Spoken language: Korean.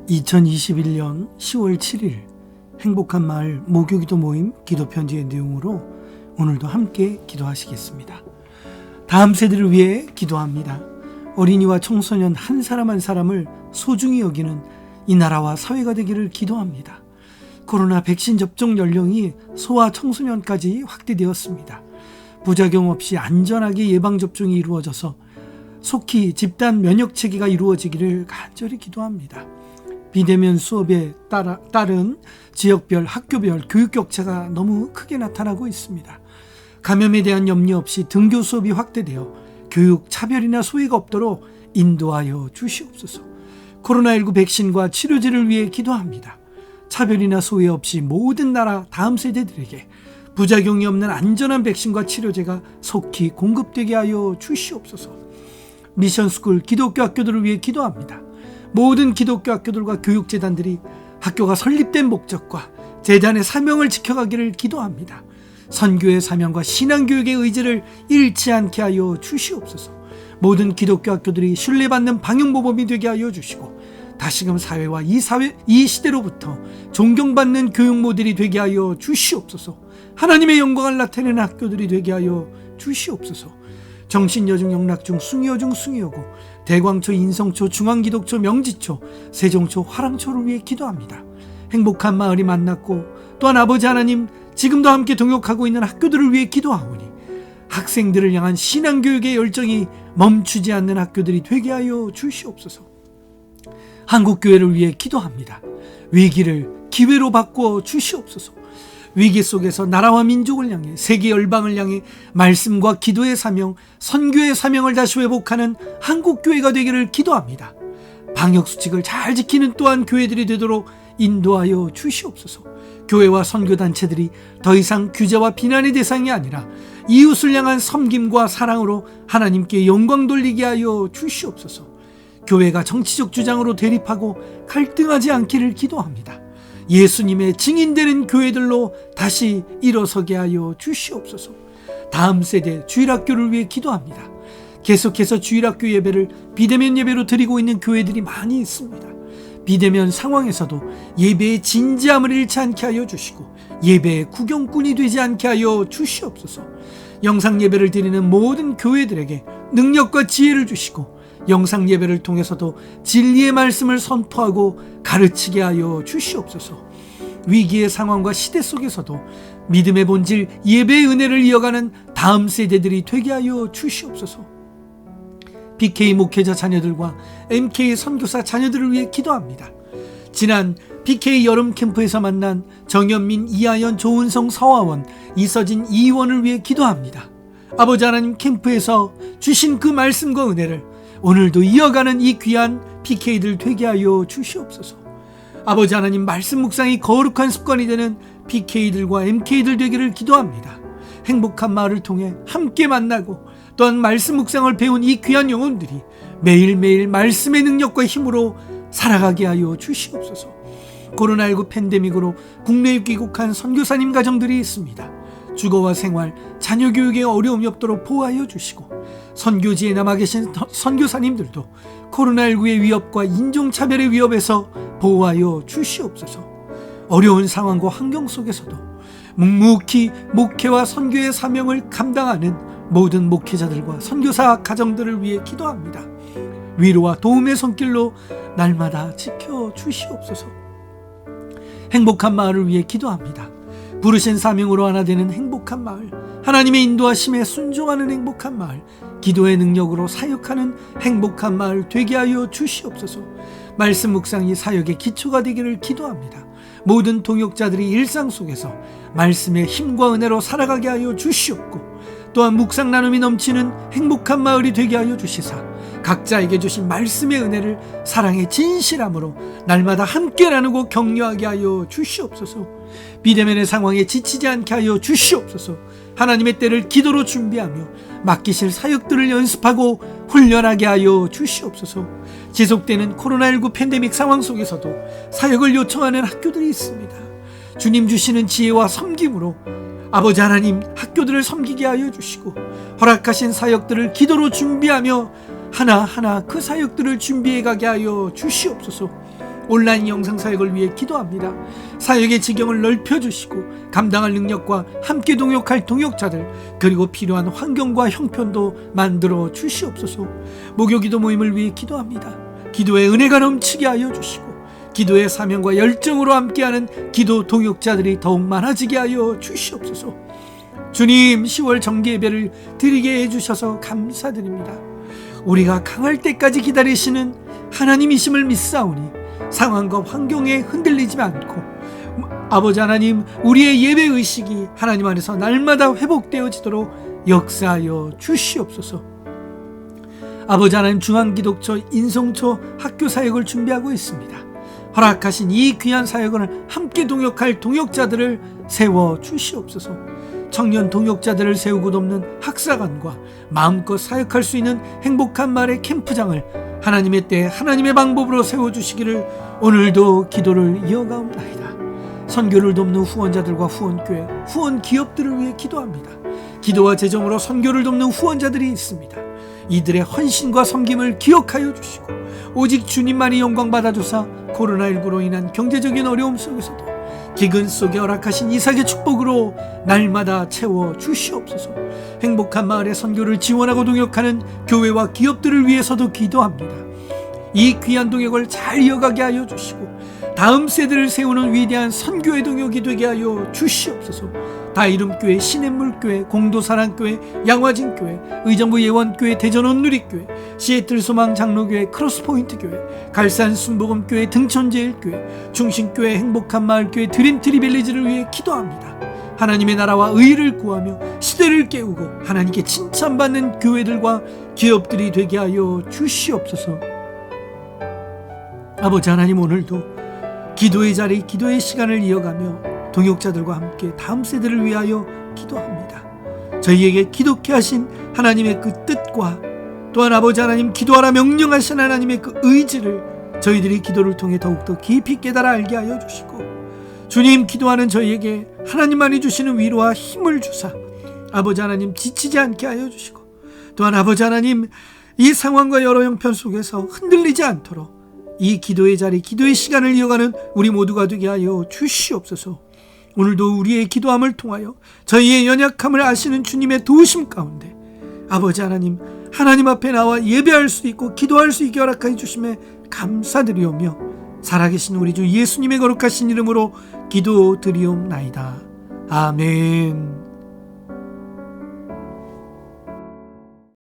2021년 10월 7일 행복한 마을 목요기도 모임 기도편지의 내용으로 오늘도 함께 기도하시겠습니다. 다음 세대를 위해 기도합니다. 어린이와 청소년 한 사람 한 사람을 소중히 여기는 이 나라와 사회가 되기를 기도합니다. 코로나 백신 접종 연령이 소아 청소년까지 확대되었습니다. 부작용 없이 안전하게 예방접종이 이루어져서 속히 집단 면역체계가 이루어지기를 간절히 기도합니다. 비대면 수업에 따른 지역별, 학교별 교육 격차가 너무 크게 나타나고 있습니다. 감염에 대한 염려 없이 등교 수업이 확대되어 교육 차별이나 소외가 없도록 인도하여 주시옵소서. 코로나19 백신과 치료제를 위해 기도합니다. 차별이나 소외 없이 모든 나라 다음 세대들에게 부작용이 없는 안전한 백신과 치료제가 속히 공급되게 하여 주시옵소서. 미션스쿨 기독교 학교들을 위해 기도합니다. 모든 기독교 학교들과 교육재단들이 학교가 설립된 목적과 재단의 사명을 지켜가기를 기도합니다. 선교의 사명과 신앙교육의 의지를 잃지 않게 하여 주시옵소서. 모든 기독교 학교들이 신뢰받는 방역모범이 되게 하여 주시고 다시금 사회와 이 시대로부터 존경받는 교육 모델이 되게 하여 주시옵소서. 하나님의 영광을 나타내는 학교들이 되게 하여 주시옵소서. 정신여중 영락중 숭이여중 숭이여고 대광초 인성초 중앙기독초 명지초 세종초 화랑초를 위해 기도합니다. 행복한 마을이 만났고 또한 아버지 하나님 지금도 함께 동역하고 있는 학교들을 위해 기도하오니 학생들을 향한 신앙교육의 열정이 멈추지 않는 학교들이 되게 하여 주시옵소서. 한국교회를 위해 기도합니다. 위기를 기회로 바꾸어 주시옵소서. 위기 속에서 나라와 민족을 향해 세계 열방을 향해 말씀과 기도의 사명, 선교의 사명을 다시 회복하는 한국교회가 되기를 기도합니다. 방역수칙을 잘 지키는 또한 교회들이 되도록 인도하여 주시옵소서. 교회와 선교단체들이 더 이상 규제와 비난의 대상이 아니라 이웃을 향한 섬김과 사랑으로 하나님께 영광 돌리게 하여 주시옵소서. 교회가 정치적 주장으로 대립하고 갈등하지 않기를 기도합니다. 예수님의 증인되는 교회들로 다시 일어서게 하여 주시옵소서. 다음 세대 주일학교를 위해 기도합니다. 계속해서 주일학교 예배를 비대면 예배로 드리고 있는 교회들이 많이 있습니다. 비대면 상황에서도 예배의 진지함을 잃지 않게 하여 주시고 예배의 구경꾼이 되지 않게 하여 주시옵소서. 영상 예배를 드리는 모든 교회들에게 능력과 지혜를 주시고 영상 예배를 통해서도 진리의 말씀을 선포하고 가르치게 하여 주시옵소서. 위기의 상황과 시대 속에서도 믿음의 본질 예배의 은혜를 이어가는 다음 세대들이 되게 하여 주시옵소서. BK 목회자 자녀들과 MK 선교사 자녀들을 위해 기도합니다. 지난 BK 여름 캠프에서 만난 정현민, 이하연, 조은성, 서화원, 이서진, 이의원을 위해 기도합니다. 아버지 하나님 캠프에서 주신 그 말씀과 은혜를 오늘도 이어가는 이 귀한 PK들 되게 하여 주시옵소서. 아버지 하나님 말씀 묵상이 거룩한 습관이 되는 PK들과 MK들 되기를 기도합니다. 행복한 마을을 통해 함께 만나고 또한 말씀 묵상을 배운 이 귀한 영혼들이 매일매일 말씀의 능력과 힘으로 살아가게 하여 주시옵소서. 코로나19 팬데믹으로 국내에 귀국한 선교사님 가정들이 있습니다. 주거와 생활, 자녀 교육에 어려움이 없도록 보호하여 주시고 선교지에 남아 계신 선교사님들도 코로나19의 위협과 인종차별의 위협에서 보호하여 주시옵소서. 어려운 상황과 환경 속에서도 묵묵히 목회와 선교의 사명을 감당하는 모든 목회자들과 선교사 가정들을 위해 기도합니다. 위로와 도움의 손길로 날마다 지켜주시옵소서. 행복한 마을을 위해 기도합니다. 부르신 사명으로 하나 되는 행복한 마을, 하나님의 인도하심에 순종하는 행복한 마을, 기도의 능력으로 사역하는 행복한 마을 되게 하여 주시옵소서. 말씀 묵상이 사역의 기초가 되기를 기도합니다. 모든 동역자들이 일상 속에서 말씀의 힘과 은혜로 살아가게 하여 주시옵고 또한 묵상 나눔이 넘치는 행복한 마을이 되게 하여 주시사 각자에게 주신 말씀의 은혜를 사랑의 진실함으로 날마다 함께 나누고 격려하게 하여 주시옵소서. 비대면의 상황에 지치지 않게 하여 주시옵소서. 하나님의 때를 기도로 준비하며 맡기실 사역들을 연습하고 훈련하게 하여 주시옵소서. 지속되는 코로나19 팬데믹 상황 속에서도 사역을 요청하는 학교들이 있습니다. 주님 주시는 지혜와 섬김으로 아버지 하나님 학교들을 섬기게 하여 주시고 허락하신 사역들을 기도로 준비하며 하나하나 그 사역들을 준비해 가게 하여 주시옵소서. 온라인 영상 사역을 위해 기도합니다. 사역의 지경을 넓혀주시고 감당할 능력과 함께 동역할 동역자들, 그리고 필요한 환경과 형편도 만들어 주시옵소서. 목요기도 모임을 위해 기도합니다. 기도의 은혜가 넘치게 하여 주시고 기도의 사명과 열정으로 함께하는 기도 동역자들이 더욱 많아지게 하여 주시옵소서. 주님, 10월 정기 예배를 드리게 해주셔서 감사드립니다. 우리가 강할 때까지 기다리시는 하나님이심을 믿사오니 상황과 환경에 흔들리지 않고 아버지 하나님, 우리의 예배의식이 하나님 안에서 날마다 회복되어지도록 역사하여 주시옵소서. 아버지 하나님, 중앙기독처 인성초 학교 사역을 준비하고 있습니다. 허락하신 이 귀한 사역을 함께 동역할 동역자들을 세워 주시옵소서. 청년 동역자들을 세우고 돕는 학사관과 마음껏 사역할 수 있는 행복한 마을의 캠프장을 하나님의 때 하나님의 방법으로 세워주시기를 오늘도 기도를 이어가옵나이다. 선교를 돕는 후원자들과 후원교회, 후원기업들을 위해 기도합니다. 기도와 재정으로 선교를 돕는 후원자들이 있습니다. 이들의 헌신과 섬김을 기억하여 주시고 오직 주님만이 영광 받아주사 코로나19로 인한 경제적인 어려움 속에서도 기근 속에 허락하신 이삭의 축복으로 날마다 채워 주시옵소서. 행복한 마을의 선교를 지원하고 동역하는 교회와 기업들을 위해서도 기도합니다. 이 귀한 동역을 잘 이어가게 하여 주시고 다음 세대를 세우는 위대한 선교의 동역이 되게 하여 주시옵소서. 다이름교회, 시냇물교회, 공도사랑교회, 양화진교회, 의정부 예원교회, 대전 온누리교회, 시애틀 소망 장로교회, 크로스포인트교회, 갈산 순복음교회, 등촌제일교회, 중심교회, 행복한 마을교회, 드림트리 빌리지를 위해 기도합니다. 하나님의 나라와 의를 구하며 시대를 깨우고 하나님께 칭찬받는 교회들과 기업들이 되게 하여 주시옵소서. 아버지 하나님, 오늘도 기도의 자리, 기도의 시간을 이어가며 동역자들과 함께 다음 세대를 위하여 기도합니다. 저희에게 기독케 하신 하나님의 그 뜻과 또한 아버지 하나님, 기도하라 명령하신 하나님의 그 의지를 저희들이 기도를 통해 더욱더 깊이 깨달아 알게 하여 주시고, 주님, 기도하는 저희에게 하나님만이 주시는 위로와 힘을 주사 아버지 하나님 지치지 않게 하여 주시고, 또한 아버지 하나님, 이 상황과 여러 형편 속에서 흔들리지 않도록 이 기도의 자리, 기도의 시간을 이어가는 우리 모두가 되게 하여 주시옵소서. 오늘도 우리의 기도함을 통하여 저희의 연약함을 아시는 주님의 도우심 가운데 아버지 하나님, 하나님 앞에 나와 예배할 수 있고 기도할 수 있게 허락하여 주심에 감사드리오며 살아계신 우리 주 예수님의 거룩하신 이름으로 기도드리옵나이다. 아멘.